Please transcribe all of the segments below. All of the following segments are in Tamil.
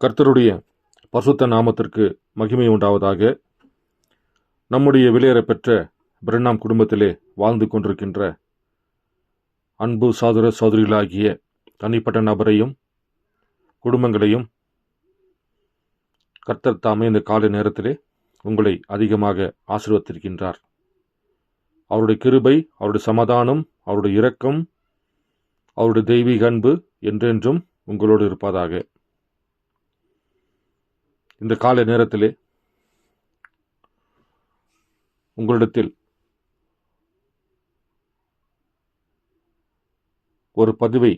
கர்த்தருடைய பரிசுத்த நாமத்திற்கு மகிமை உண்டாவதாக. நம்முடைய விலையேறப்பெற்ற பிரென்னாம் குடும்பத்திலே வாழ்ந்து கொண்டிருக்கின்ற அன்பு சகோதர சகோதரிகளாகிய தனிப்பட்ட நபரையும் குடும்பங்களையும் கர்த்தர் தாமே இந்த காலை நேரத்திலே உங்களை அதிகமாக ஆசீர்வதித்திருக்கின்றார். அவருடைய கிருபை, அவருடைய சமாதானம், அவருடைய இரக்கம், அவருடைய தெய்வீக அன்பு என்றென்றும் உங்களோடு இருப்பதாக. இந்த காலை நேரத்திலே உங்களிடத்தில் ஒரு பதிவு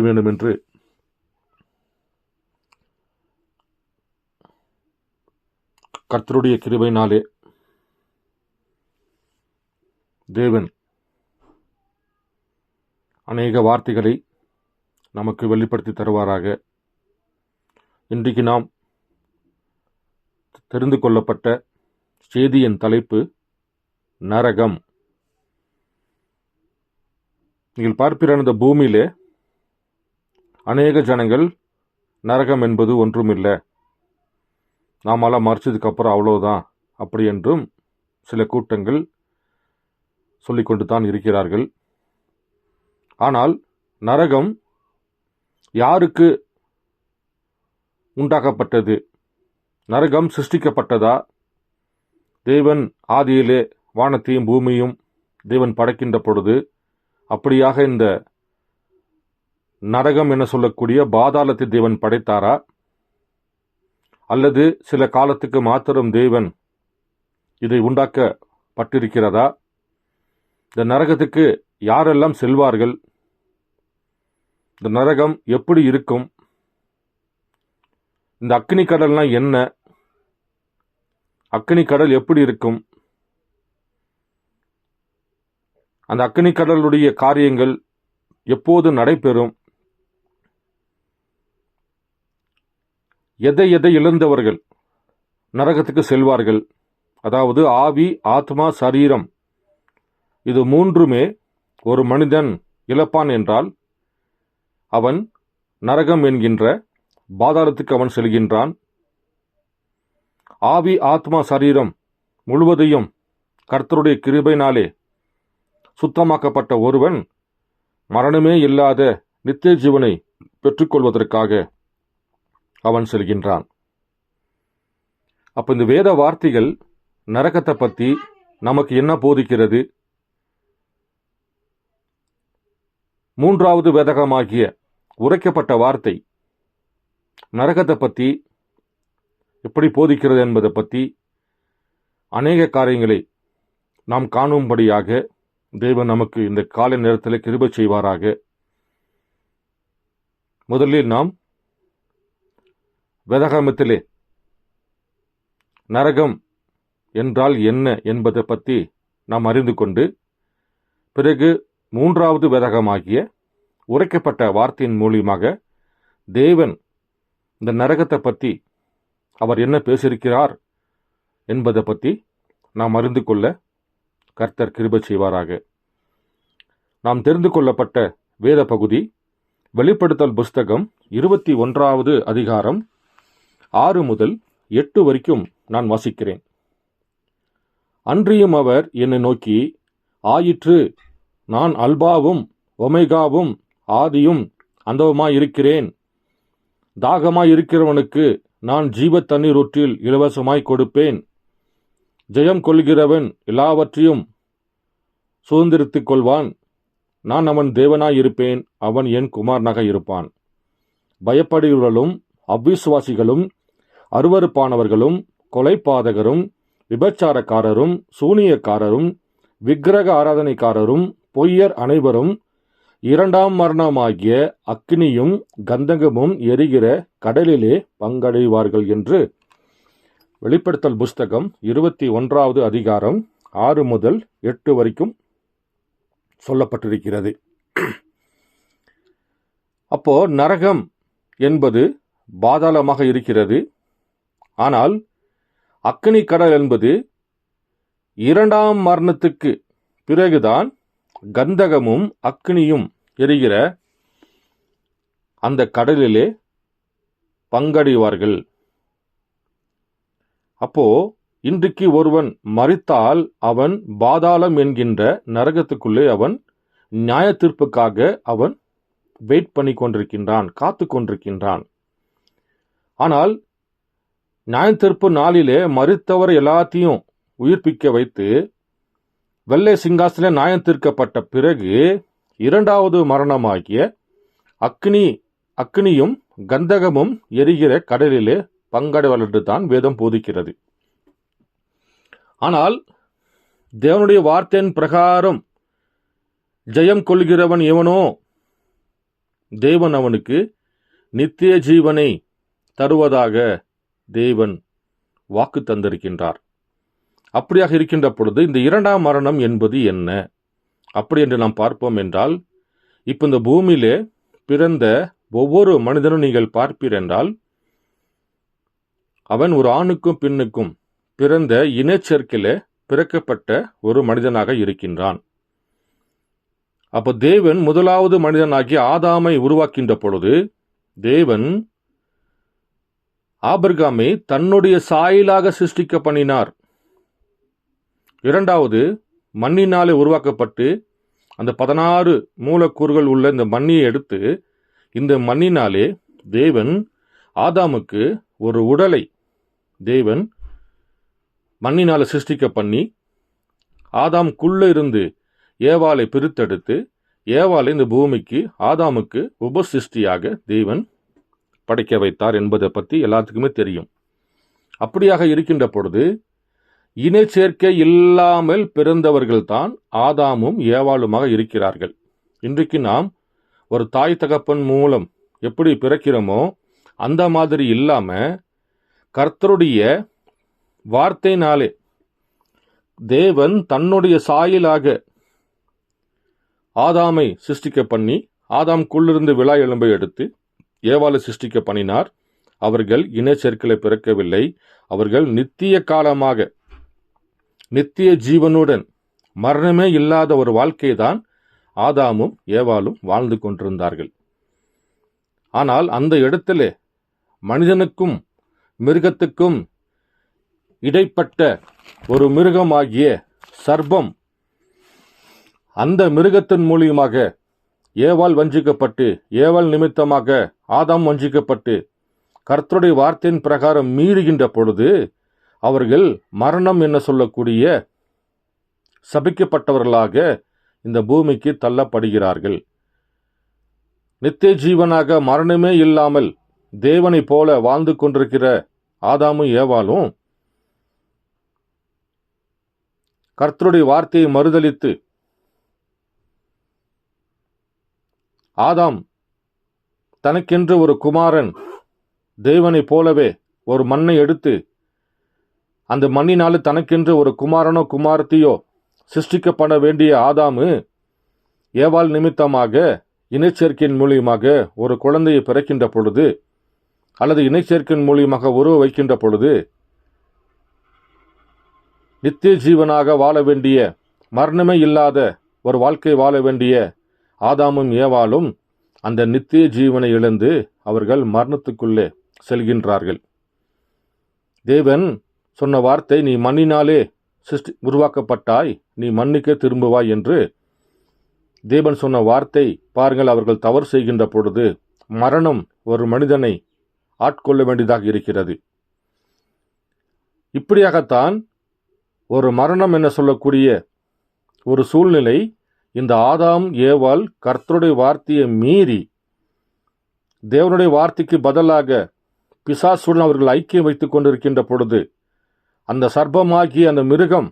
வேண்டும் என்று கர்த்தருடைய கிருபையினாலே தேவன் அநேக வார்த்தைகளை நமக்கு வெளிப்படுத்தி தருவாராக. இன்றைக்கு நாம் தெரிந்து கொள்ளப்பட்ட செய்தியின் தலைப்பு நரகம். நீங்கள் பார்ப்பிற இந்த பூமியிலே அநேக ஜனங்கள் நரகம் என்பது ஒன்றுமில்லை, நாமெல்லாம் மறைச்சதுக்கு அப்புறம் அவ்வளோதான் அப்படி என்றும் சில கூட்டங்கள் சொல்லிக்கொண்டு தான் இருக்கிறார்கள். ஆனால் நரகம் யாருக்கு உண்டாக்கப்பட்டது? நரகம் சிருஷ்டிக்கப்பட்டதா? தேவன் ஆதியிலே வானத்தையும் பூமியும் தேவன் படைக்கின்ற பொழுது அப்படியாக இந்த நரகம் என சொல்லக்கூடிய பாதாளத்தை தேவன் படைத்தாரா? அல்லது சில காலத்துக்கு மாத்திரம் தேவன் இதை உண்டாக்கப்பட்டிருக்கிறதா? இந்த நரகத்துக்கு யாரெல்லாம் செல்வார்கள்? இந்த நரகம் எப்படி இருக்கும்? இந்த அக்னி கடல்னா என்ன? அக்னி கடல் எப்படி இருக்கும்? அந்த அக்னி கடலுடைய காரியங்கள் எப்போது நடைபெறும்? எதை இழந்தவர்கள் நரகத்துக்கு செல்வார்கள்? அதாவது ஆவி, ஆத்மா, சரீரம், இது மூன்றுமே ஒரு மனிதன் இழப்பான் என்றால் அவன் நரகம் என்கின்ற பாதாளத்துக்கு அவன் செல்கின்றான். ஆவி, ஆத்மா, சரீரம் முழுவதையும் கர்த்தருடைய கிருபையினாலே சுத்தமாக்கப்பட்ட ஒருவன் மரணமே இல்லாத நித்திய ஜீவனை பெற்றுக்கொள்வதற்காக அவன் செல்கின்றான். அப்ப இந்த வேத வார்த்தைகள் நரகத்தை பற்றி நமக்கு என்ன போதிக்கிறது? மூன்றாவது வேதகமாகிய உரைக்கப்பட்ட வார்த்தை நரகத்தை பற்றி எப்படி போதிக்கிறது என்பதை பற்றி அநேக காரியங்களை நாம் காணும்படியாக தேவன் நமக்கு இந்த காலை நேரத்தில் கிருபை செய்வாராக. முதலில் நாம் வேதாகமத்திலே நரகம் என்றால் என்ன என்பதை பற்றி நாம் அறிந்து கொண்டு பிறகு மூன்றாவது வேதகமாகிய உரைக்கப்பட்ட வார்த்தையின் மூலியமாக தேவன் இந்த நரகத்தை பற்றி அவர் என்ன பேசியிருக்கிறார் என்பதை பற்றி நாம் அறிந்து கொள்ள கர்த்தர் கிருபை செய்வாராக. நாம் தெரிந்து கொள்ளப்பட்ட வேத பகுதி வெளிப்படுத்தல் புஸ்தகம் 21வது அதிகாரம் 6 முதல் 8 வரைக்கும் நான் வாசிக்கிறேன். அன்றியும் அவர் என்னை நோக்கி, ஆயிற்று, நான் அல்பாவும் ஒமேகாவும் ஆதியும் அந்தவுமாயிருக்கிறேன். தாகமாயிருக்கிறவனுக்கு நான் ஜீவ தண்ணீர் ஊற்றில் இலவசமாய் கொடுப்பேன். ஜெயம் கொள்கிறவன் எல்லாவற்றையும் சுதந்திரித்துக் கொள்வான். நான் அவன் தேவனாயிருப்பேன், அவன் என் குமாரனாக இருப்பான். பயப்படுகிறவர்களும் அவ்விசுவாசிகளும் அருவருப்பானவர்களும் கொலைபாதகரும் விபச்சாரக்காரரும் சூனியக்காரரும் விக்கிரக ஆராதனைக்காரரும் பொய்யர் அனைவரும் இரண்டாம் மரணமாகிய அக்னியும் கந்தகமும் எரிகிற கடலிலே பங்கடைவார்கள் என்று வெளிப்படுத்தல் புஸ்தகம் 21வது அதிகாரம் 6 முதல் 8 வரைக்கும் சொல்லப்பட்டிருக்கிறது. அப்போ நரகம் என்பது பாதாளமாக இருக்கிறது. ஆனால் அக்னி கடல் என்பது இரண்டாம் மரணத்துக்கு பிறகுதான் கந்தகமும் அக்னியும் எரிகிற அந்த கடலிலே பங்கடைவார்கள். அப்போ இன்றைக்கு ஒருவன் மரித்தால் அவன் பாதாளம் என்கின்ற நரகத்துக்குள்ளே அவன் நியாய தீர்ப்புக்காக அவன் வெயிட் பண்ணி கொண்டிருக்கின்றான், காத்து கொண்டிருக்கின்றான். ஆனால் நியாய தீர்ப்பு நாளிலே மரித்தவர் எல்லாத்தையும் உயிர்ப்பிக்க வைத்து வெள்ளை சிங்காசன நியாயம் தீர்க்கப்பட்ட பிறகு இரண்டாவது மரணமாகிய அக்னியும் கந்தகமும் எரிகிற கடலிலே பங்கடைவார்கள் என்று தான் வேதம் போதிக்கிறது. ஆனால் தேவனுடைய வார்த்தையின் பிரகாரம் ஜெயம் கொள்கிறவன் எவனோ தேவன் அவனுக்கு நித்திய ஜீவனை தருவதாக தேவன் வாக்கு தந்திருக்கின்றார். அப்படியாக இருக்கின்ற பொழுது இந்த இரண்டாம் மரணம் என்பது என்ன அப்படி என்று நாம் பார்ப்போம் என்றால், இப்போ இந்த பூமியிலே பிறந்த ஒவ்வொரு மனிதனும் நீங்கள் பார்ப்பீர் என்றால் அவன் ஒரு ஆணுக்கும் பெண்ணுக்கும் பிறந்த இனச்சேர்க்கையிலே பிறக்கப்பட்ட ஒரு மனிதனாக இருக்கின்றான். அப்போ தேவன் முதலாவது மனிதனாகிய ஆதாமை உருவாக்கின்ற பொழுது தேவன் ஆபிரகாமை தன்னுடைய சாயலாக சிருஷ்டிக்க பண்ணினார். இரண்டாவது மண்ணினாலே உருவாக்கப்பட்டு அந்த 16 மூலக்கூறுகள் உள்ள இந்த மண்ணியை எடுத்து இந்த மண்ணினாலே தேவன் ஆதாமுக்கு ஒரு உடலை தேவன் மண்ணினால சிருஷ்டிக்க பண்ணி ஆதாமுக்குள்ள இருந்து ஏவாளை பிரித்தெடுத்து ஏவாளை இந்த பூமிக்கு ஆதாமுக்கு உபசிருஷ்டியாக தேவன் படைக்க வைத்தார் என்பதை பற்றி எல்லாத்துக்குமே தெரியும். அப்படியாக இருக்கின்ற பொழுது இணை சேர்க்கை இல்லாமல் பிறந்தவர்கள்தான் ஆதாமும் ஏவாளுமாக இருக்கிறார்கள். இன்றைக்கு நாம் ஒரு தாய் தகப்பன் மூலம் எப்படி பிறக்கிறோமோ அந்த மாதிரி இல்லாம கர்த்தருடைய வார்த்தையினாலே தேவன் தன்னுடைய சாயலாக ஆதாமை சிருஷ்டிக்க பண்ணி ஆதாமுக்குள்ளிருந்து விழா எலும்பை எடுத்து ஏவாளை சிருஷ்டிக்க பண்ணினார். அவர்கள் இணை சேர்க்கையில பிறக்கவில்லை. அவர்கள் நித்திய காலமாக நித்திய ஜீவனுடன் மரணமே இல்லாத ஒரு வாழ்க்கையை தான் ஆதாமும் ஏவாளும் வாழ்ந்து கொண்டிருந்தார்கள். ஆனால் அந்த இடத்திலே மனிதனுக்கும் மிருகத்துக்கும் இடைப்பட்ட ஒரு மிருகமாகிய சர்ப்பம், அந்த மிருகத்தின் மூலியமாக ஏவாள் வஞ்சிக்கப்பட்டு ஏவாள் நிமித்தமாக ஆதாம் வஞ்சிக்கப்பட்டு கர்த்தருடைய வார்த்தையின் பிரகாரம் மீறுகின்ற பொழுது அவர்கள் மரணம் என்ன சொல்லக்கூடிய சபிக்கப்பட்டவர்களாக இந்த பூமிக்கு தள்ளப்படுகிறார்கள். நித்திய ஜீவனாக மரணமே இல்லாமல் தேவனை போல வாழ்ந்து கொண்டிருக்கிற ஆதாமும் ஏவாளும் கர்த்தருடைய வார்த்தையை மறுதலித்து ஆதாம் தனக்கென்று ஒரு குமாரன் தேவனை போலவே ஒரு மண்ணை எடுத்து அந்த மண்ணினால தனக்கென்று ஒரு குமாரனோ குமாரத்தியோ சிருஷ்டிக்கப்பட வேண்டிய ஆதாமு ஏவாள் நிமித்தமாக இணைச்சேர்க்கையின் மூலியமாக ஒரு குழந்தையை பிறக்கின்ற பொழுது அல்லது இணைச்சேர்க்கையின் மூலியமாக உருவ வைக்கின்ற பொழுது நித்திய ஜீவனாக வாழ வேண்டிய மரணமே இல்லாத ஒரு வாழ்க்கை வாழ வேண்டிய ஆதாமும் ஏவாளும் அந்த நித்திய ஜீவனை இழந்து அவர்கள் மரணத்துக்குள்ளே செல்கின்றார்கள். தேவன் சொன்ன வார்த்தை, நீ மண்ணினாலே உருவாக்கப்பட்டாய், நீ மண்ணுக்கே திரும்புவாய் என்று தேவன் சொன்ன வார்த்தை பாருங்கள், அவர்கள் தவறு செய்கின்ற பொழுது மரணம் ஒரு மனிதனை ஆட்கொள்ள வேண்டியதாக இருக்கிறது. இப்படியாகத்தான் ஒரு மரணம் என்ன சொல்லக்கூடிய ஒரு சூழ்நிலை இந்த ஆதாம் ஏவாள் கர்த்தருடைய வார்த்தையை மீறி தேவனுடைய வார்த்தைக்கு பதிலாக பிசாசுடன் அவர்கள் ஐக்கியம் வைத்துக் கொண்டிருக்கின்ற பொழுது அந்த சர்ப்பமாகிய அந்த மிருகம்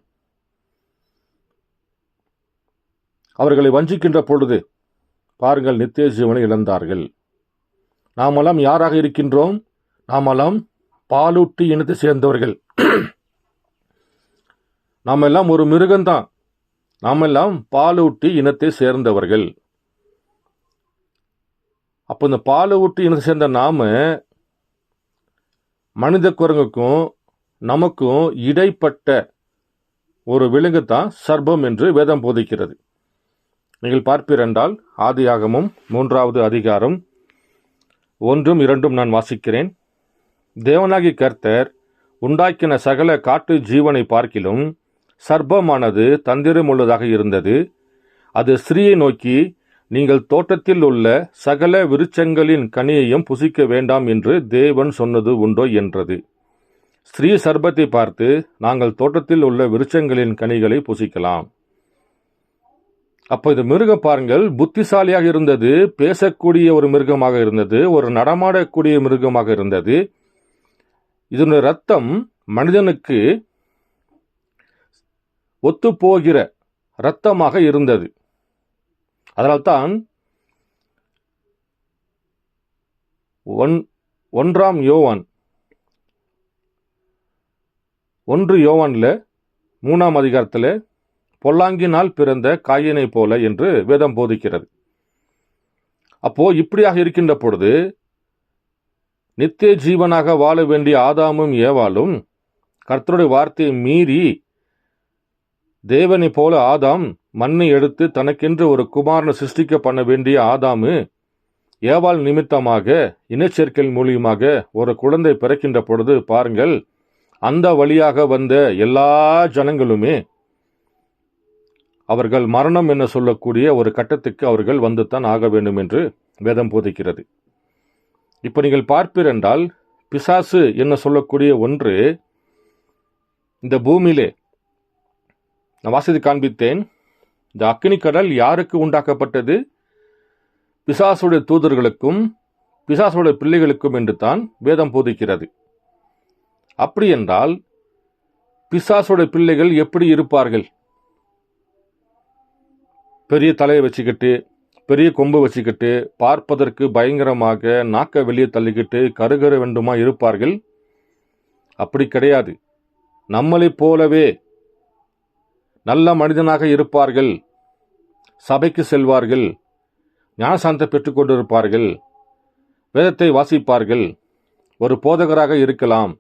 அவர்களை வஞ்சிக்கின்ற பொழுது பாருங்கள், நித்திய ஜீவனை இழந்தார்கள். நாமெல்லாம் யாராக இருக்கின்றோம்? நாமெல்லாம் பாலூட்டி இனத்தை சேர்ந்தவர்கள். நாமெல்லாம் ஒரு மிருகம்தான். நாமெல்லாம் பாலூட்டி இனத்தை சேர்ந்தவர்கள். அப்போ இந்த பாலூட்டி இனத்தை சேர்ந்த நாம மனித குரங்குக்கும் நமக்கும் இடைப்பட்ட ஒரு விலங்குதான் சர்ப்பம் என்று வேதம் போதிக்கிறது. நீங்கள் பார்ப்பீரென்றால் ஆதியாகமம் 3வது அதிகாரம் 1, 2 நான் வாசிக்கிறேன். தேவனாகிய கர்த்தர் உண்டாக்கின சகல காட்டு ஜீவனை பார்க்கிலும் சர்ப்பமானது தந்திரமுள்ளதாக இருந்தது. அது ஸ்திரீயை நோக்கி, நீங்கள் தோட்டத்தில் உள்ள சகல விருட்சங்களின் கனியையும் புசிக்க வேண்டாம் என்று தேவன் சொன்னது உண்டோ என்றது. ஸ்திரீ சர்ப்பத்தை பார்த்து, நாங்கள் தோட்டத்தில் உள்ள விருட்சங்களின் கனிகளை புசிக்கலாம். அப்போ இது மிருகம் பாருங்கள், புத்திசாலியாக இருந்தது, பேசக்கூடிய ஒரு மிருகமாக இருந்தது, ஒரு நடமாடக்கூடிய மிருகமாக இருந்தது. இதனுடைய ரத்தம் மனிதனுக்கு ஒத்துப்போகிற இரத்தமாக இருந்தது. அதனால்தான் 1 யோவான்ல 3 அதிகாரத்தில் பொல்லாங்கினால் பிறந்த காயினை போல என்று வேதம் போதிக்கிறது. அப்போ இப்படியாக இருக்கின்ற பொழுது நித்திய ஜீவனாக வாழ வேண்டிய ஆதாமும் ஏவாளும் கர்த்தருடைய வார்த்தையை மீறி தேவனை போல ஆதாம் மண்ணை எடுத்து தனக்கென்று ஒரு குமாரனை சிருஷ்டிக்க பண்ண வேண்டிய ஆதாமு ஏவாள் நிமித்தமாக இனச்சேர்க்கையின் மூலியமாக ஒரு குழந்தை பிறக்கின்ற பொழுது பாருங்கள், அந்த வழியாக வந்த எல்லா ஜனங்களுமே அவர்கள் மரணம் என்ன சொல்லக்கூடிய ஒரு கட்டத்துக்கு அவர்கள் வந்துத்தான் ஆக வேண்டும் என்று வேதம் போதிக்கிறது. இப்போ நீங்கள் பார்ப்பீர் என்றால், பிசாசு என்ன சொல்லக்கூடிய ஒன்று இந்த பூமியிலே நான் வாசித்து காண்பித்தேன். இந்த அக்கினி கடல் யாருக்கு உண்டாக்கப்பட்டது? பிசாசுடைய தூதர்களுக்கும் பிசாசுடைய பிள்ளைகளுக்கும் என்று தான் வேதம் போதிக்கிறது. அப்படி என்றால் பிசாசுடைய பிள்ளைகள் எப்படி இருப்பார்கள்? பெரிய தலையை வச்சுக்கிட்டு, பெரிய கொம்பு வச்சுக்கிட்டு, பார்ப்பதற்கு பயங்கரமாக நாக்க வெளியே தள்ளிக்கிட்டு கருகரு வேண்டுமா இருப்பார்கள்? அப்படி கிடையாது. நம்மளைப் போலவே நல்ல மனிதனாக இருப்பார்கள். சபைக்கு செல்வார்கள், ஞானசாந்தத்தை பெற்றுக்கொண்டிருப்பார்கள், வேதத்தை வாசிப்பார்கள், ஒரு போதகராக இருக்கலாம்,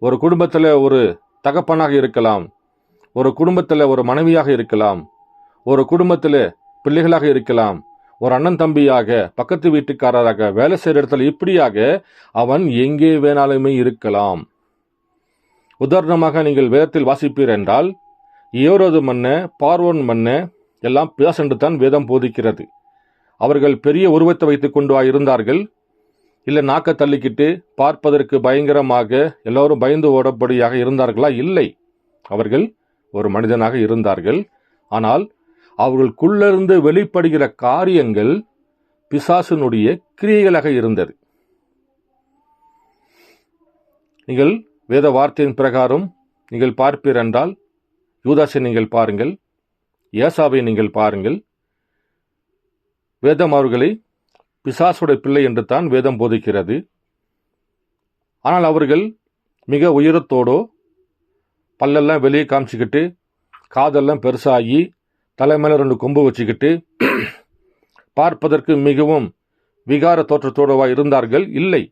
ஒரு குடும்பத்தில் ஒரு தகப்பனாக இருக்கலாம், ஒரு குடும்பத்தில் ஒரு மனைவியாக இருக்கலாம், ஒரு குடும்பத்தில் பிள்ளைகளாக இருக்கலாம், ஒரு அண்ணன் தம்பியாக, பக்கத்து வீட்டுக்காரராக, வேலை செய்கிற இடத்துல இப்படியாக அவன் எங்கே வேணாலுமே இருக்கலாம். உதாரணமாக நீங்கள் வேதத்தில் வாசிப்பீர் என்றால், ஏரோது மன்ன, பார்வோன் மன்ன எல்லாம் பிசாசு என்று தான் வேதம் போதிக்கிறது. அவர்கள் பெரிய உருவத்தை வைத்துக் கொண்டு இருந்தார்கள், இல்லை நாக்க தள்ளிக்கிட்டு பார்ப்பதற்கு பயங்கரமாக எல்லோரும் பயந்து ஓடப்படியாக இருந்தார்களா? இல்லை, அவர்கள் ஒரு மனிதனாக இருந்தார்கள். ஆனால் அவர்களுக்குள்ளிருந்து வெளிப்படுகிற காரியங்கள் பிசாசினுடைய கிரியைகளாக இருந்தது. நீங்கள் வேத வார்த்தையின் பிரகாரம் நீங்கள் பார்ப்பீர் என்றால், யூதாசை நீங்கள் பாருங்கள், ஏசாவை நீங்கள் பாருங்கள். வேதம் அவர்களை பிசாசுடைய பிள்ளை என்று தான் வேதம் போதிக்கிறது. ஆனால் அவர்கள் மிக உயரத்தோடோ, பல்லெல்லாம் வெளியே காமிச்சிக்கிட்டு, காதெல்லாம் பெருசாகி, தலைமையில 2 கொம்பு வச்சுக்கிட்டு, பார்ப்பதற்கு மிகவும் விகார தோற்றத்தோடவா இருந்தார்கள்? இல்லை.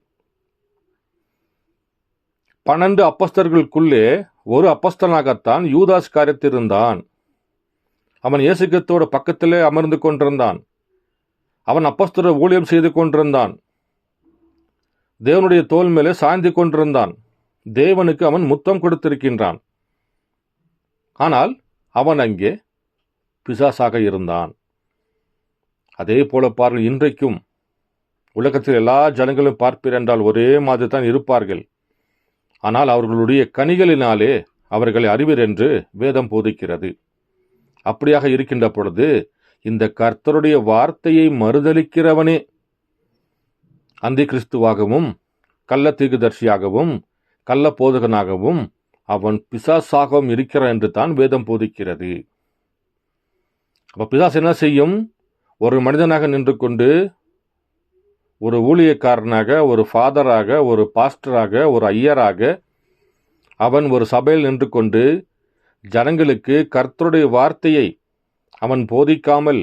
12 அப்பஸ்தர்களுக்குள்ளே ஒரு அப்பஸ்தனாகத்தான் யூதாஸ் காரியத்திருந்தான். அவன் இயேசு கிறிஸ்துவோட பக்கத்திலே அமர்ந்து கொண்டிருந்தான். அவன் அப்பஸ்தல ஊழியம் செய்து கொண்டிருந்தான். தேவனுடைய தோள் மேலே சாய்ந்து கொண்டிருந்தான். தேவனுக்கு அவன் முத்தம் கொடுத்திருக்கின்றான். ஆனால் அவன் அங்கே பிசாசாக இருந்தான். அதே போல பாருங்கள், இன்றைக்கும் உலகத்தில் எல்லா ஜனங்களும் பார்ப்பீர் என்றால் ஒரே மாதிரி தான் இருப்பார்கள். ஆனால் அவர்களுடைய கனிகளினாலே அவர்களை அறிவர் என்று வேதம் போதிக்கிறது. அப்படியாக இருக்கின்ற பொழுது இந்த கர்த்தருடைய வார்த்தையை மறுதலிக்கிறவனே அந்தி கிறிஸ்துவாகவும் கள்ள தீர்க்கதரிசியாகவும் கள்ள போதகனாகவும் அவன் பிசாசாகவும் இருக்கிறான் என்று தான் வேதம் போதிக்கிறது. அப்ப பிசாசு என்ன செய்யும்? ஒரு மனிதனாக நின்று கொண்டு ஒரு ஊழியக்காரனாக, ஒரு ஃபாதராக, ஒரு பாஸ்டராக, ஒரு ஐயராக அவன் ஒரு சபையில் நின்று கொண்டு ஜனங்களுக்கு கர்த்தருடைய வார்த்தையை அவன் போதிக்காமல்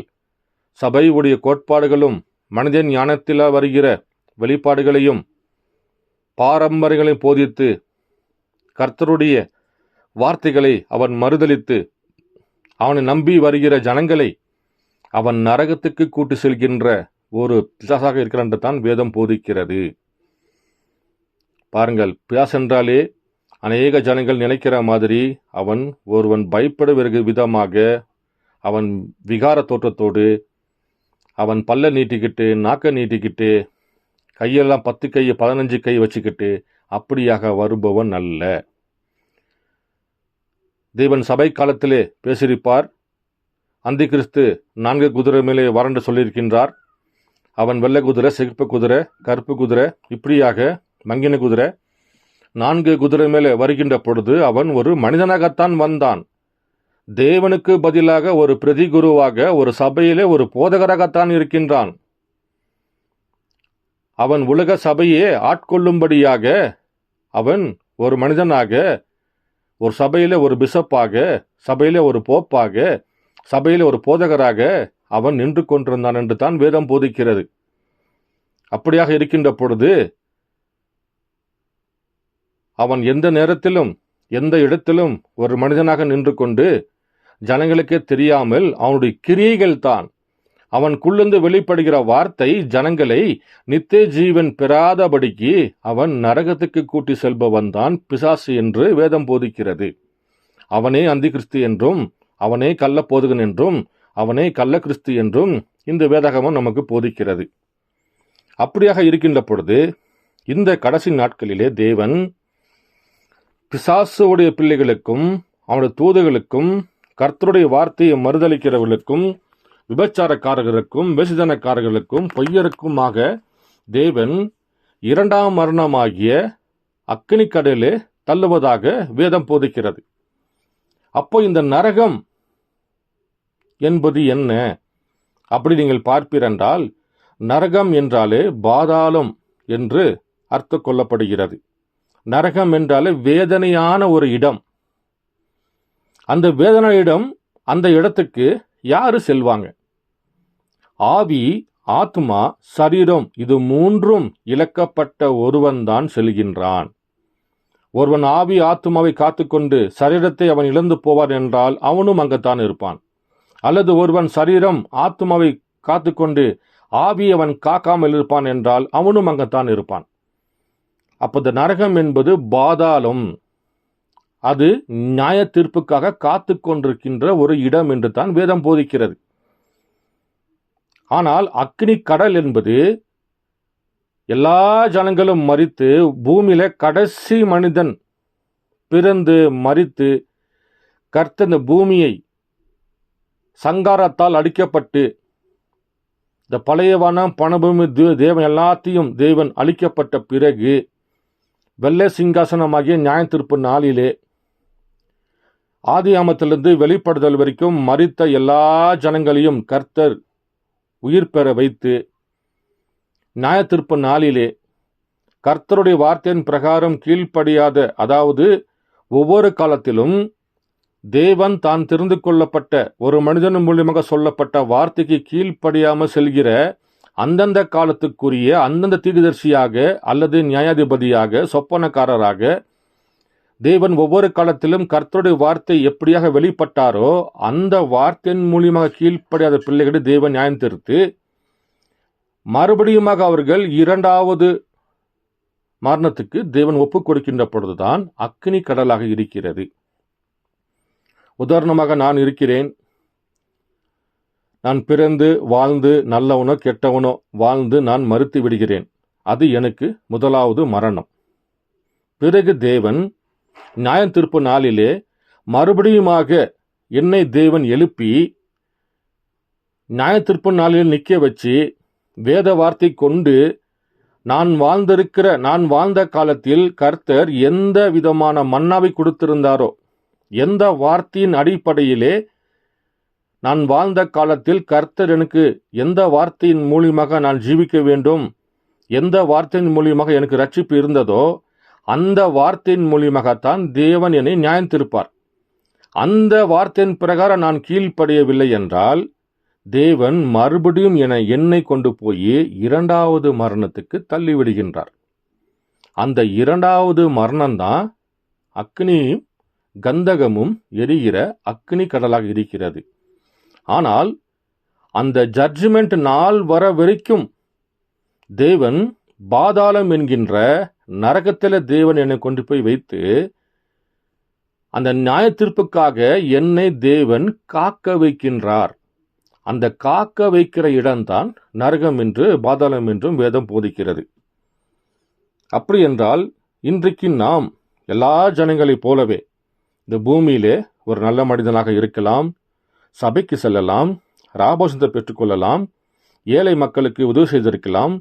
சபையுடைய கோட்பாடுகளும் மனிதன் ஞானத்தில் வருகிற வெளிப்பாடுகளையும் பாரம்பரியங்களையும் போதித்து கர்த்தருடைய வார்த்தைகளை அவன் மறுதலித்து அவனை நம்பி வருகிற ஜனங்களை அவன் நரகத்துக்கு கூட்டு செல்கின்ற ஒரு பிசாசாக இருக்கிறான் என்று தான் வேதம் போதிக்கிறது. பாருங்கள், பிசாஸ் என்றாலே அநேக ஜனங்கள் நினைக்கிற மாதிரி அவன் ஒருவன் பயப்பட விதமாக அவன் விகார தோற்றத்தோடு அவன் பல்ல நீட்டிக்கிட்டு நாக்க நீட்டிக்கிட்டு கையெல்லாம் 10 கை 15 கை வச்சுக்கிட்டு அப்படியாக வருபவன் அல்ல. தேவன் சபை காலத்திலே பேசியிருப்பார். அந்தி கிறிஸ்து 4 குதிரை மேலே வறண்டு சொல்லியிருக்கின்றார். அவன் வெள்ளை குதிரை, சிகப்பு குதிரை, கருப்பு குதிரை, இப்படியாக மங்கின குதிரை 4 குதிரை மேலே வருகின்ற பொழுது அவன் ஒரு மனிதனாகத்தான் வந்தான். தேவனுக்கு பதிலாக ஒரு பிரதிகுருவாக ஒரு சபையிலே ஒரு போதகராகத்தான் இருக்கின்றான். அவன் உலக சபையே ஆட்கொள்ளும்படியாக அவன் ஒரு மனிதனாக ஒரு சபையில ஒரு பிஷப்பாக, சபையில ஒரு போப்பாக, சபையில ஒரு போதகராக அவன் நின்று கொண்டிருந்தான் என்று தான் வேதம் போதிக்கிறது. அப்படியாக இருக்கின்ற பொழுது அவன் எந்த நேரத்திலும் எந்த இடத்திலும் ஒரு மனிதனாக நின்று கொண்டு ஜனங்களுக்கே தெரியாமல் அவனுடைய கிரியைகள் தான், அவனுக்குள்ளிருந்து வெளிப்படுகிற வார்த்தை ஜனங்களை நித்திய ஜீவன் பெறாதபடிக்கு அவன் நரகத்துக்கு கூட்டி செல்பவன் தான் பிசாசு என்று வேதம் போதிக்கிறது. அவனே அந்தி கிறிஸ்து என்றும் அவனே கள்ள போதகன் என்றும் அவனே கள்ள கிறிஸ்து என்றும் இந்த வேதாகமம் நமக்கு போதிக்கிறது. அப்படியாக இருக்கின்ற பொழுது இந்த கடைசி நாட்களிலே தேவன் பிசாசுடைய பிள்ளைகளுக்கும் அவனுடைய தூதர்களுக்கும் கர்த்தருடைய வார்த்தையை மறுதளிக்கிறவர்களுக்கும் விபச்சாரக்காரர்களுக்கும் வேசித்தனக்காரர்களுக்கும் பொய்யருக்குமாக தேவன் 2ஆம் மரணமாகிய அக்கினி கடலிலே தள்ளுவதாக வேதம் போதிக்கிறது. அப்போ இந்த நரகம் என்பது என்ன அப்படி நீங்கள் பார்ப்பீரென்றால், நரகம் என்றாலே பாதாளம் என்று அர்த்தம் கொள்ளப்படுகிறது. நரகம் என்றாலே வேதனையான ஒரு இடம். அந்த வேதனை இடம், அந்த இடத்துக்கு யாரு செல்வாங்க? ஆவி, ஆத்மா, சரீரம், இது 3ம் இழக்கப்பட்ட ஒருவன் தான் செல்கின்றான். ஒருவன் ஆவி ஆத்மாவை காத்துக்கொண்டு சரீரத்தை அவன் இழந்து போவான் என்றால் அவனும் அங்கத்தான் இருப்பான். அல்லது ஒருவன் சரீரம் ஆத்மாவை காத்துக்கொண்டு ஆவி அவன் காக்காமல் இருப்பான் என்றால் அவனும் அங்கத்தான் இருப்பான். அப்போ இந்த நரகம் என்பது பாதாளம். அது நியாய தீர்ப்புக்காக காத்து கொண்டிருக்கின்ற ஒரு இடம் என்று தான் வேதம் போதிக்கிறது. ஆனால் அக்னி கடல் என்பது எல்லா ஜனங்களும் மரித்து பூமியில கடைசி மனிதன் பிறந்து மரித்து கர்த்தர் இந்த பூமியை சங்காரத்தால் அழிக்கப்பட்டு இந்த பழையவான பணபூமி தேவன் எல்லாத்தையும் தேவன் அழிக்கப்பட்ட பிறகு வெள்ளை சிங்காசனமாகிய நியாய தீர்ப்பு நாளிலே ஆதியாமத்திலிருந்து வெளிப்படுதல் வரைக்கும் மரித்த எல்லா ஜனங்களையும் கர்த்தர் உயிர் பெற வைத்து நியாய தீர்ப்பு நாளிலே கர்த்தருடைய வார்த்தையின் பிரகாரம் கீழ்ப்படியாத, அதாவது ஒவ்வொரு காலத்திலும் தேவன் தான் தெரிந்து கொள்ளப்பட்ட ஒரு மனிதன் மூலியமாக சொல்லப்பட்ட வார்த்தைக்கு கீழ்ப்படியாமல் செல்கிற அந்தந்த காலத்துக்குரிய அந்தந்த தீர்க்கதரிசியாக அல்லது நியாயாதிபதியாக சொப்பனக்காரராக தேவன் ஒவ்வொரு காலத்திலும் கர்த்தருடைய வார்த்தை எப்படியாக வெளிப்பட்டாரோ அந்த வார்த்தையின் மூலியமாக கீழ்ப்படியாத பிள்ளைகளை தேவன் நியாயம் தீர்த்து மறுபடியுமாக அவர்கள் 2வது மரணத்துக்கு தேவன் ஒப்புக் கொடுக்கின்ற பொழுதுதான் அக்கினி கடலாக இருக்கிறது. உதாரணமாக நான் இருக்கிறேன். நான் பிறந்து வாழ்ந்து நல்லவனோ கெட்டவனோ வாழ்ந்து நான் மரித்து விடுகிறேன். அது எனக்கு முதலாவது மரணம். பிறகு தேவன் நியாய தீர்ப்பு நாளிலே மறுபடியுமாக என்னை தேவன் எழுப்பி நியாய தீர்ப்பு நாளில் நிற்க வச்சு வேத வார்த்தை கொண்டு நான் வாழ்ந்த காலத்தில் கர்த்தர் எந்த விதமான மன்னாவை கொடுத்திருந்தாரோ, எந்த வார்த்தையின் அடிப்படையிலே நான் வாழ்ந்த காலத்தில் கர்த்தர் எனக்கு எந்த வார்த்தையின் மூலியமாக நான் ஜீவிக்க வேண்டும், எந்த வார்த்தையின் மூலியமாக எனக்கு ரட்சிப்பு இருந்ததோ அந்த வார்த்தையின் மூலியமாகத்தான் தேவன் என்னை நியாயம் தீர்ப்பார். அந்த வார்த்தையின் பிரகாரம் நான் கீழ்ப்படியவில்லை என்றால் தேவன் மறுபடியும் என்னை கொண்டு போய் 2வது மரணத்துக்கு தள்ளிவிடுகின்றார். அந்த 2வது மரணம்தான் அக்னியும் கந்தகமும் எரிகிற அக்னி கடலாக இருக்கிறது. ஆனால் அந்த ஜட்ஜ்மெண்ட் நாள் வர வரைக்கும் தேவன் பாதாளம் என்கின்ற நரகத்தில் தேவன் என்னை கொண்டு போய் வைத்து அந்த நியாய தீர்ப்புக்காக என்னை தேவன் காக்க வைக்கின்றார். அந்த காக்க வைக்கிற இடம்தான் நரகம் என்று பாதாளம் என்றும் வேதம் போதிக்கிறது. அப்படி என்றால் இன்றைக்கு நாம் எல்லா ஜனங்களைப் போலவே இந்த பூமியிலே ஒரு நல்ல மனிதனாக இருக்கலாம், சபைக்கு செல்லலாம், ராபோஷத்தை பெற்றுக்கொள்ளலாம், ஏழை மக்களுக்கு உதவி செய்திருக்கலாம்,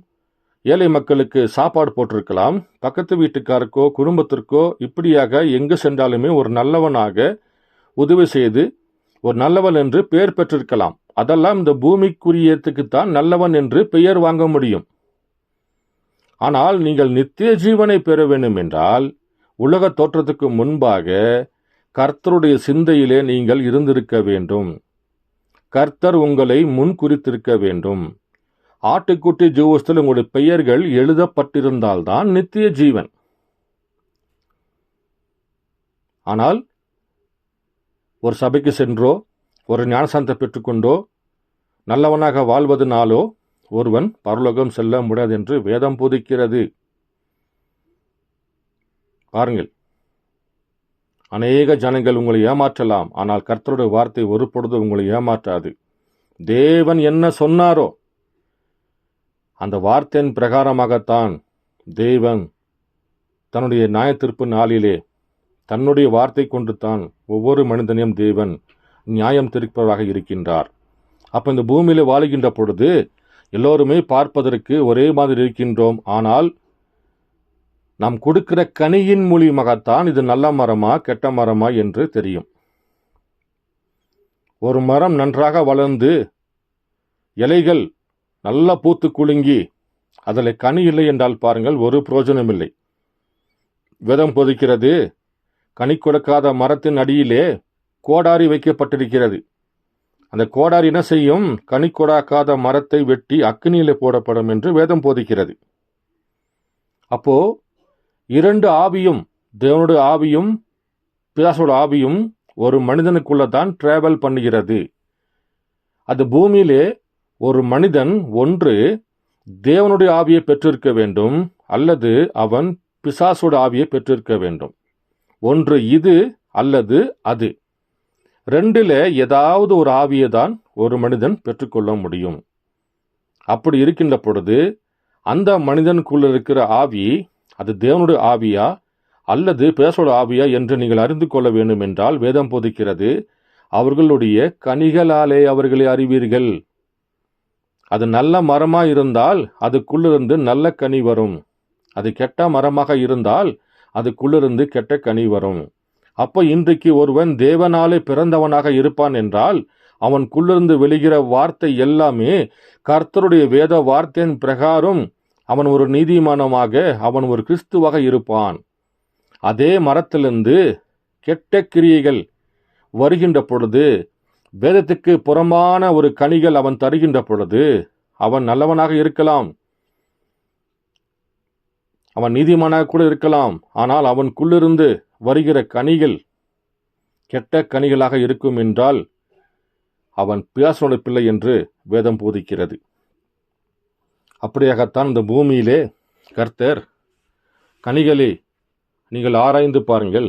ஏழை மக்களுக்கு சாப்பாடு போட்டிருக்கலாம், பக்கத்து வீட்டுக்காருக்கோ குடும்பத்திற்கோ இப்படியாக எங்கு சென்றாலுமே ஒரு நல்லவனாக உதவி செய்து ஒரு நல்லவன் என்று பெயர் பெற்றிருக்கலாம். அதெல்லாம் இந்த பூமிக்குரியத்துக்குத்தான் நல்லவன் என்று பெயர் வாங்க முடியும். ஆனால் நீங்கள் நித்திய ஜீவனை பெற வேண்டும் என்றால் உலக தோற்றத்துக்கு முன்பாக கர்த்தருடைய சிந்தையிலே நீங்கள் இருந்திருக்க வேண்டும். கர்த்தர் உங்களை முன் குறித்திருக்க வேண்டும். ஆட்டுக்குட்டி ஜீவஸ்தில் உங்களுடைய பெயர்கள் எழுதப்பட்டிருந்தால்தான் நித்திய ஜீவன். ஆனால் ஒரு சபைக்கு சென்றோ ஒரு ஞானசாந்தத்தை பெற்றுக்கொண்டோ நல்லவனாக வாழ்வதனாலோ ஒருவன் பரலோகம் செல்ல முடியாது என்று வேதம் போதிக்கிறது. பாருங்கள், அநேக ஜனங்கள் உங்களை ஏமாற்றலாம், ஆனால் கர்த்தருடைய வார்த்தை ஒரு பொழுது உங்களை ஏமாற்றாது. தேவன் என்ன சொன்னாரோ அந்த வார்த்தையின் பிரகாரமாகத்தான் தேவன் தன்னுடைய நியாயத்தீர்ப்பு நாளிலே தன்னுடைய வார்த்தை கொண்டு தான் ஒவ்வொரு மனிதனையும் தேவன் நியாயம் தீர்ப்பவராக இருக்கின்றார். அப்போ இந்த பூமியில் வாழுகின்ற பொழுது எல்லோருமே பார்ப்பதற்கு ஒரே மாதிரி இருக்கின்றோம். ஆனால் நாம் கொடுக்கிற கனியின் மூலியமாகத்தான் இது நல்ல மரமா கெட்ட மரமா என்று தெரியும். ஒரு மரம் நன்றாக வளர்ந்து இலைகள் நல்லா பூத்து குலுங்கி அதில் கனி இல்லை என்றால் பாருங்கள், ஒரு பிரயோஜனம் இல்லை. வேதம் போதிக்கிறது, கனி கொடுக்காத மரத்தின் அடியிலே கோடாரி வைக்கப்பட்டிருக்கிறது. அந்த கோடாரி என்ன செய்யும்? கனி கொடுக்காத மரத்தை வெட்டி அக்கினியிலே போடப்படும் என்று வேதம் போதிக்கிறது. அப்போ இரண்டு ஆவியும், தேவனுடைய ஆவியும் பிசாசோட ஆவியும் ஒரு மனிதனுக்குள்ள தான் டிராவல் பண்ணுகிறது. அது பூமியிலே ஒரு மனிதன் ஒன்று தேவனுடைய ஆவியை பெற்றிருக்க வேண்டும், அல்லது அவன் பிசாசோட ஆவியை பெற்றிருக்க வேண்டும். ஒன்று இது அல்லது அது. ரெண்டில் ஏதாவது ஒரு ஆவியை தான் ஒரு மனிதன் பெற்றுக்கொள்ள முடியும். அப்படி இருக்கின்ற பொழுது அந்த மனிதனுக்குள்ள இருக்கிற ஆவி அது தேவனுடைய ஆவியா அல்லது பிசாசோட ஆவியா என்று நீங்கள் அறிந்து கொள்ள வேண்டும் என்றால் வேதம் போதிக்கிறது, அவர்களுடைய கனிகளாலே அவர்களை அறிவீர்கள். அது நல்ல மரமாக இருந்தால் அதுக்குள்ளிருந்து நல்ல கனி வரும். அது கெட்ட மரமாக இருந்தால் அதுக்குள்ளிருந்து கெட்ட கனி வரும். அப்போ இன்றைக்கு ஒருவன் தேவனாலே பிறந்தவனாக இருப்பான் என்றால் அவனுக்குள்ளிருந்து வெளிகிற வார்த்தை எல்லாமே கர்த்தருடைய வேத வார்த்தையின் பிரகாரம் அவன் ஒரு நீதிமானமாக, அவன் ஒரு கிறிஸ்துவாக இருப்பான். அதே மரத்திலிருந்து கெட்ட கிரியைகள் வருகின்ற பொழுது, வேதத்துக்கு புறமான ஒரு கனிகள் அவன் தருகின்ற பொழுது அவன் நல்லவனாக இருக்கலாம், அவன் நீதிமானாக கூட இருக்கலாம். ஆனால் அவனுக்குள்ளிருந்து வருகிற கனிகள் கெட்ட கனிகளாக இருக்கும் என்றால் அவன் பிசாசனுடைய பிள்ளை என்று வேதம் போதிக்கிறது. அப்படியாகத்தான் இந்த பூமியிலே கர்த்தர் கனிகளை நீங்கள் ஆராய்ந்து பாருங்கள்,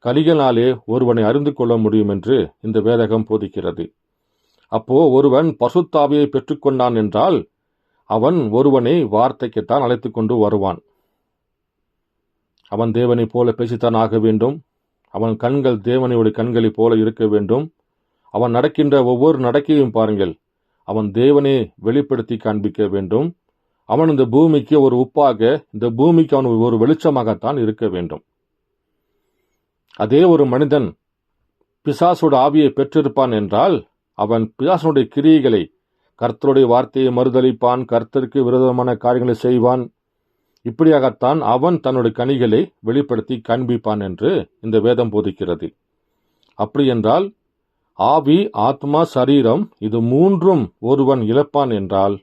கனிகளாலே ஒருவனை அறிந்து கொள்ள முடியும் என்று இந்த வேதகம் போதிக்கிறது. அப்போ ஒருவன் பசுத்தாவியை பெற்றுக்கொண்டான் என்றால் அவன் ஒருவனை வார்த்தைக்குத்தான் அழைத்து கொண்டு வருவான். அவன் தேவனைப் போல பேசித்தான் ஆக வேண்டும். அவன் கண்கள் தேவனுடைய கண்களைப் போல இருக்க வேண்டும். அவன் நடக்கின்ற ஒவ்வொரு நடக்கையும் பாருங்கள், அவன் தேவனை வெளிப்படுத்தி காண்பிக்க வேண்டும். அவன் இந்த பூமிக்கு ஒரு உப்பாக, இந்த பூமிக்கு அவன் ஒரு வெளிச்சமாகத்தான் இருக்க வேண்டும். அதே ஒரு மனிதன் பிசாசோட ஆவியை பெற்றிருப்பான் என்றால் அவன் பிசாசனுடைய கிரியைகளை, கர்த்தருடைய வார்த்தையை மறுதளிப்பான், கர்த்தருக்கு விரோதமான காரியங்களை செய்வான். இப்படியாகத்தான் அவன் தன்னுடைய கனிகளை வெளிப்படுத்தி காண்பிப்பான் என்று இந்த வேதம் போதிக்கிறது. அப்படி என்றால் ஆவி, ஆத்மா, சரீரம் இது மூன்றும் ஒருவன் இழப்பான் என்றால்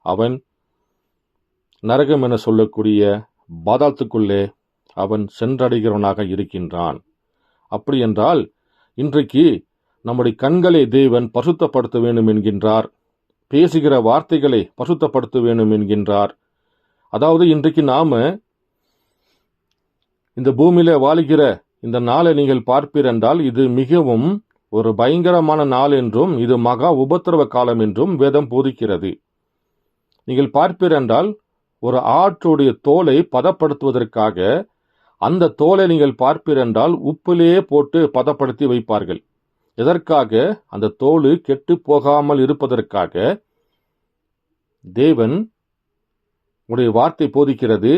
அவன் நரகம் என சொல்லக்கூடிய பாதாளத்துக்குள்ளே அவன் சென்றடைகிறவனாக இருக்கின்றான். அப்படி என்றால் இன்றைக்கு நம்முடைய கண்களை தேவன் பரிசுத்தப்படுத்த வேண்டும் என்கின்றார். பேசுகிற வார்த்தைகளை பரிசுத்தப்படுத்த வேண்டும் என்கின்றார். அதாவது இன்றைக்கு நாம இந்த பூமியில வாழுகிற இந்த நாளை நீங்கள் பார்ப்பீர் என்றால் இது மிகவும் ஒரு பயங்கரமான நாள் என்றும் இது மகா உபத்திரவ காலம் என்றும் வேதம் போதிக்கிறது. நீங்கள் பார்ப்பீர் என்றால் ஒரு ஆட்டுடைய தோலை பதப்படுத்துவதற்காக அந்த தோலை நீங்கள் பார்ப்பீர் என்றால் உப்பிலே போட்டு பதப்படுத்தி வைப்பார்கள். எதற்காக? அந்த தோல் கெட்டு போகாமல் இருப்பதற்காக. தேவன் உடைய வார்த்தை போதிக்கிறது.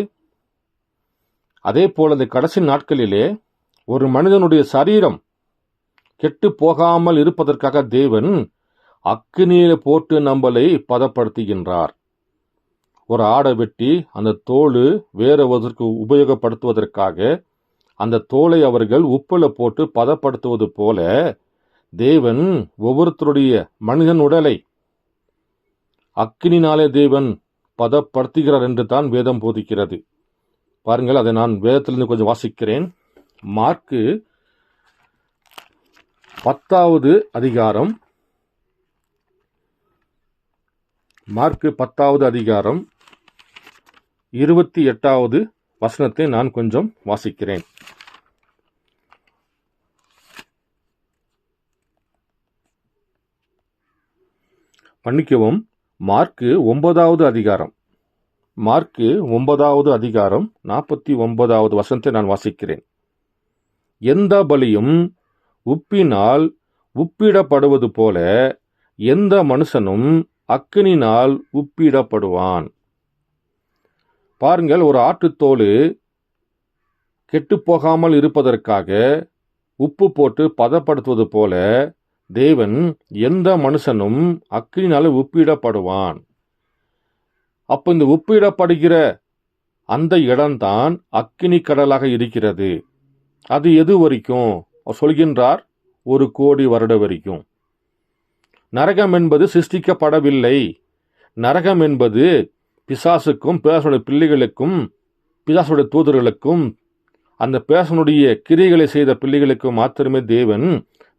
அதே போல இந்த கடைசி நாட்களிலே ஒரு மனிதனுடைய சரீரம் கெட்டு போகாமல் இருப்பதற்காக தேவன் அக்கினியில போட்டு நம்மளை பதப்படுத்துகின்றார். ஒரு ஆடை வெட்டி அந்த தோல் வேறுவதற்கு உபயோகப்படுத்துவதற்காக அந்த தோலை அவர்கள் உப்புல போட்டு பதப்படுத்துவது போல தேவன் ஒவ்வொருத்தருடைய மனிதன் உடலை அக்கினினாலே தேவன் பதப்படுத்துகிறார் என்று தான் வேதம் போதிக்கிறது. பாருங்கள், அதை நான் வேதத்திலிருந்து கொஞ்சம் வாசிக்கிறேன். மார்க்கு 10வது அதிகாரம் 28வது வசனத்தை நான் கொஞ்சம் வாசிக்கிறேன். மன்னிக்கவும், மார்க்கு 9வது அதிகாரம் 49வது வசனத்தை நான் வாசிக்கிறேன். எந்த பலியும் உப்பினால் உப்பிடப்படுவது போல எந்த மனுஷனும் அக்கினினால் உப்பிடப்படுவான். பாருங்கள், ஒரு ஆட்டுத்தோல் கெட்டு போகாமல் இருப்பதற்காக உப்பு போட்டு பதப்படுத்துவது போல தேவன் எந்த மனுஷனும் அக்கினினால உப்பிடப்படுவான். அப்ப இந்த உப்பிடப்படுகிற அந்த இடம்தான் அக்கினி கடலாக இருக்கிறது. அது எது வரைக்கும் சொல்கின்றார்? 1,000,000 வருட வரைக்கும். நரகம் என்பது சிருஷ்டிக்கப்படவில்லை. நரகம் என்பது பிசாசுக்கும் பிசாசுடைய பிள்ளைகளுக்கும் பிசாசுடைய தூதர்களுக்கும் அந்த பிசாசனுடைய கிரியைகளை செய்த பிள்ளைகளுக்கும் மாத்திரமே தேவன்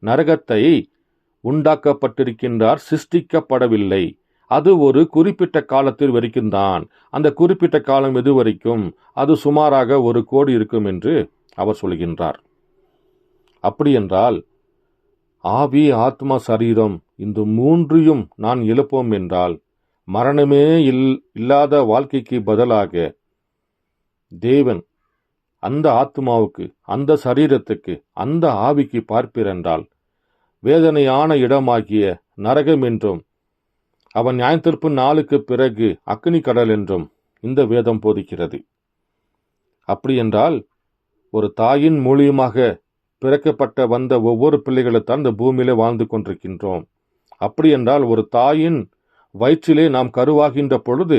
நரகத்தை உண்டாக்கப்பட்டிருக்கின்றார், சிருஷ்டிக்கப்படவில்லை. அது ஒரு குறிப்பிட்ட காலத்தில் வரைக்கும் தான். அந்த குறிப்பிட்ட காலம் எது வரைக்கும்? அது சுமாராக 1,000,000 இருக்கும் என்று அவர் சொல்கின்றார். அப்படி என்றால் ஆவி, ஆத்மா, சரீரம் இந்த மூன்றையும் நான் எழுப்போம் என்றால் மரணமே இல்லாத வாழ்க்கைக்கு பதிலாக தேவன் அந்த ஆத்மாவுக்கு, அந்த சரீரத்துக்கு, அந்த ஆவிக்கு பார்ப்பீரென்றால் வேதனையான இடமாகிய நரகம் என்றும் அவன் நியாயத்தீர்ப்பு நாளுக்கு பிறகு அக்கினி கடல் என்றும் இந்த வேதம் போதிக்கிறது. அப்படி என்றால் ஒரு தாயின் மூலியமாக பிறக்கப்பட்ட வந்த ஒவ்வொரு பிள்ளைகளைத்தான் இந்த பூமியிலே வாழ்ந்து கொண்டிருக்கின்றோம். அப்படி என்றால் ஒரு தாயின் வயிற்றிலே நாம் கருவாகின்ற பொழுது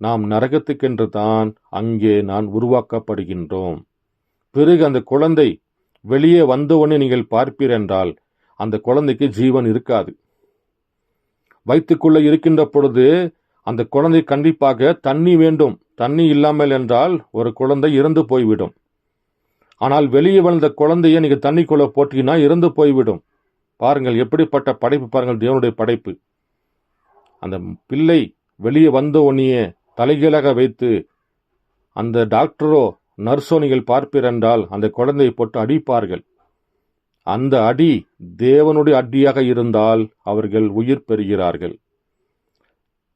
நாம் நரகத்துக்கென்று தான் அங்கே நான் உருவாக்கப்படுகின்றோம். பிறகு அந்த குழந்தை வெளியே வந்தவுடனே நீங்கள் பார்ப்பீர் என்றால் அந்த குழந்தைக்கு ஜீவன் இருக்காது. வயிற்றுக்குள்ளே இருக்கின்ற பொழுது அந்த குழந்தை கண்டிப்பாக தண்ணி வேண்டும். தண்ணி இல்லாமல் என்றால் ஒரு குழந்தை இறந்து போய்விடும். ஆனால் வெளியே வந்த குழந்தைய நீங்க தண்ணிக்குள்ள போட்டீங்கன்னா இறந்து போய்விடும். பாருங்கள் எப்படிப்பட்ட படைப்பு, பாருங்கள் தேவனுடைய படைப்பு. அந்த பிள்ளை வெளியே வந்த உடனே தலைகீழாக வைத்து அந்த டாக்டரோ நர்ஸோ நீங்கள் பார்ப்பீர் என்றால் அந்த குழந்தையை போட்டு அடிப்பார்கள். அந்த அடி தேவனுடைய அடியாக இருந்தால் அவர்கள் உயிர் பெறுகிறார்கள்.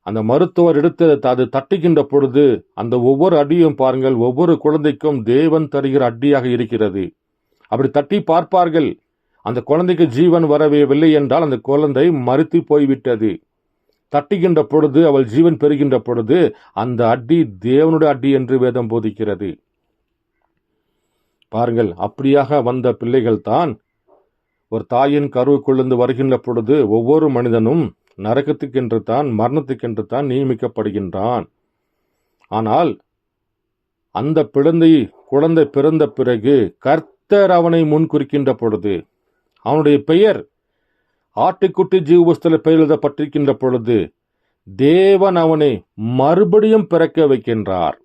அந்த மருத்துவர் எடுத்து அது தட்டுகின்ற பொழுது அந்த ஒவ்வொரு அடியும் பாருங்கள், ஒவ்வொரு குழந்தைக்கும் தேவன் தருகிற அடியாக இருக்கிறது. அப்படி தட்டி பார்ப்பார்கள். அந்த குழந்தைக்கு ஜீவன் வரவில்லை என்றால் அந்த குழந்தை மரித்து போய்விட்டது. தட்டுகின்ற பொழுது அவள் ஜீவன் பெறுகின்ற பொழுது அந்த அடி தேவனுடைய அடி என்று வேதம் போதிக்கிறது. பாருங்கள், அப்படியாக வந்த பிள்ளைகள் தான் ஒரு தாயின் கருவுக்குள்ளேந்து வருகின்ற பொழுது ஒவ்வொரு மனிதனும் நரகத்துக்கென்று தான், மரணத்துக்கென்று தான் நியமிக்கப்படுகின்றான். ஆனால் அந்த குழந்தை பிறந்த பிறகு கர்த்தர் அவனை முன்குறிக்கின்ற பொழுது அவனுடைய பெயர் ஆட்டுக்குட்டி ஜீவபுஸ்தகத்தில் பெயர் எழுதப்பட்டிருக்கின்ற பொழுது தேவன் அவனை மறுபடியும் பிறக்க வைக்கின்றார்.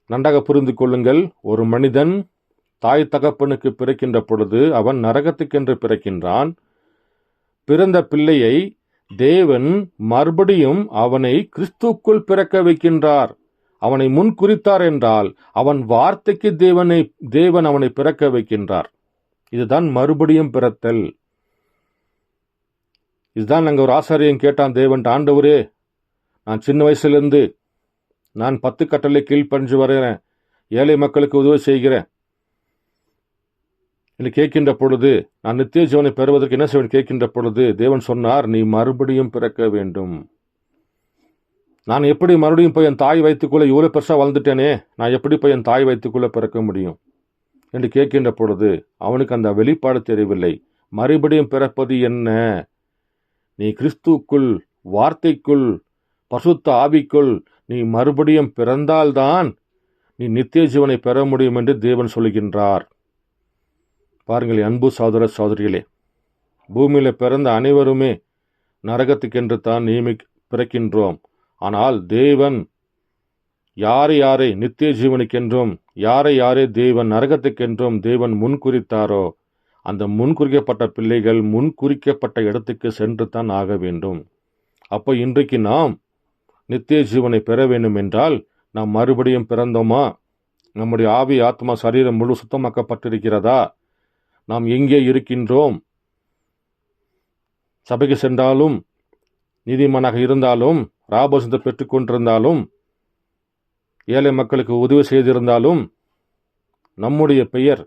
நன்றாக புரிந்து கொள்ளுங்கள். ஒரு மனிதன் தாய் தகப்பனுக்கு பிறக்கின்ற பொழுது அவன் நரகத்துக்கென்று பிறக்கின்றான். பிறந்த பிள்ளையை தேவன் மறுபடியும் அவனை கிறிஸ்துக்குள் பிறக்க வைக்கின்றார். அவனை முன் குறித்தார் என்றால் அவன் வார்த்தைக்கு தேவன் அவனை பிறக்க வைக்கின்றார். இதுதான் மறுபடியும் பிறத்தல். இதுதான் நாங்கள் ஒரு ஆசாரியன் கேட்டான் தேவன், ஆண்டவரே, நான் சின்ன வயசுலேருந்து நான் 10 கட்டளை கீழ்ப்படிஞ்சு வரேன், ஏழை மக்களுக்கு உதவி செய்கிறேன் என்று கேட்கின்ற பொழுது, நான் நித்திய ஜீவனை பெறுவதற்கு என்ன செய்வேன் கேட்கின்ற பொழுது தேவன் சொன்னார், நீ மறுபடியும் பிறக்க வேண்டும். நான் எப்படி மறுபடியும் போய் என் தாய் வயிற்றுக்குள்ளே இவ்வளோ பெருசாக வளர்ந்துட்டேனே, நான் எப்படி போய் என் தாய் வயிற்றுக்குள்ளே பிறக்க முடியும் என்று கேட்கின்ற பொழுது அவனுக்கு அந்த வெளிப்பாடு தெரியவில்லை. மறுபடியும் பிறப்பது என்ன? நீ கிறிஸ்துக்குள், வார்த்தைக்குள், பரிசுத்த ஆவிக்குள் நீ மறுபடியும் பிறந்தால்தான் நீ நித்திய ஜீவனை பெற முடியும் என்று தேவன் சொல்கின்றார். பாருங்கள் அன்பு சகோதர சகோதரிகளே, பூமியில் பிறந்த அனைவருமே நரகத்துக்கென்று தான் பிறக்கின்றோம். ஆனால் தேவன் யாரை நித்திய ஜீவனுக்கென்றும் யாரை தேவன் நரகத்துக்கென்றும் தேவன் முன்குறித்தாரோ அந்த முன்குறிக்கப்பட்ட பிள்ளைகள் முன்குறிக்கப்பட்ட இடத்துக்கு சென்று தான் ஆக வேண்டும். அப்போ இன்றைக்கு நாம் நித்திய ஜீவனை பெற வேண்டும் என்றால் நாம் மறுபடியும் பிறந்தோமா? நம்முடைய ஆவி, ஆத்மா, சரீரம் முழு சுத்தமாக்கப்பட்டிருக்கிறதா? நாம் எங்கே இருக்கின்றோம்? சபைக்கு சென்றாலும், நீதிமானாக இருந்தாலும், ராபோசத்தை பெற்றுக்கொண்டிருந்தாலும், ஏழை மக்களுக்கு உதவி செய்திருந்தாலும் நம்முடைய பெயர்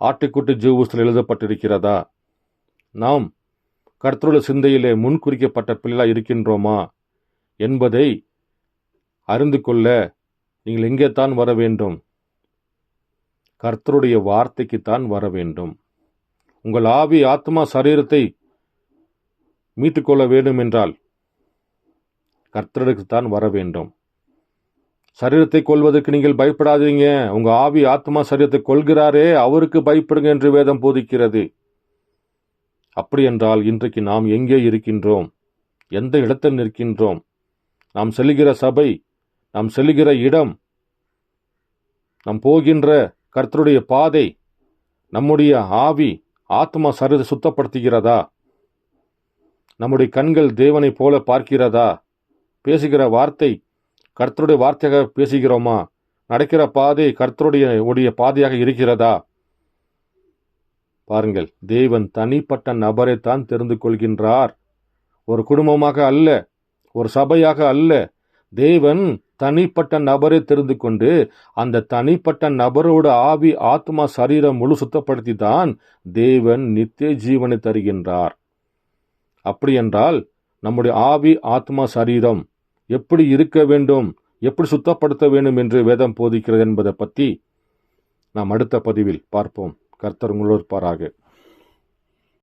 ஆட்டுக்குட்டி ஜீவபுஸ்தகத்தில் எழுதப்பட்டிருக்கிறதா? நாம் கர்த்தருடைய சிந்தையிலே முன்குறிக்கப்பட்ட பிள்ளைகளாக இருக்கின்றோமா என்பதை அறிந்து கொள்ள நீங்கள் எங்கே தான் வர வேண்டும்? கர்த்தருடைய வார்த்தைக்குத்தான் வர வேண்டும். உங்கள் ஆவி, ஆத்மா, சரீரத்தை மீட்டுக்கொள்ள வேண்டும் என்றால் கர்த்தருக்குத்தான் வர வேண்டும். சரீரத்தை கொள்வதற்கு நீங்கள் பயப்படாதீங்க. உங்க ஆவி, ஆத்மா, சரீரத்தை கொள்கிறாரே அவருக்கு பயப்படுங்க என்று வேதம் போதிக்கிறது. அப்படி என்றால் இன்றைக்கு நாம் எங்கே இருக்கின்றோம்? எந்த இடத்தில் நிற்கின்றோம்? நாம் செல்லுகிற சபை, நாம் செல்லுகிற இடம், நாம் போகின்ற கர்த்தருடைய பாதை நம்முடைய ஆவி, ஆத்மா, சரீரத்தை சுத்தப்படுத்துகிறதா? நம்முடைய கண்கள் தேவனை போல பார்க்கிறதா? பேசுகிற வார்த்தை கர்த்தருடைய வார்த்தையாக பேசுகிறோமா? நடக்கிற பாதை கர்த்தருடைய பாதையாக இருக்கிறதா? பாருங்கள், தேவன் தனிப்பட்ட நபரைத்தான் தெரிந்து கொள்கின்றார். ஒரு குடும்பமாக அல்ல, ஒரு சபையாக அல்ல. தேவன் தனிப்பட்ட நபரை தெரிந்து கொண்டு அந்த தனிப்பட்ட நபரோட ஆவி, ஆத்மா, சரீரம் முழு சுத்தப்படுத்தி தான் தேவன் நித்திய ஜீவனை தருகின்றார். அப்படி என்றால் நம்முடைய ஆவி, ஆத்மா, சரீரம் எப்படி இருக்க வேண்டும், எப்படி சுத்தப்படுத்த வேண்டும் என்று வேதம் போதிக்கிறது என்பதை பற்றி நாம் அடுத்த பதிவில் பார்ப்போம். கர்த்தர் உங்களோடு இருப்பாராக.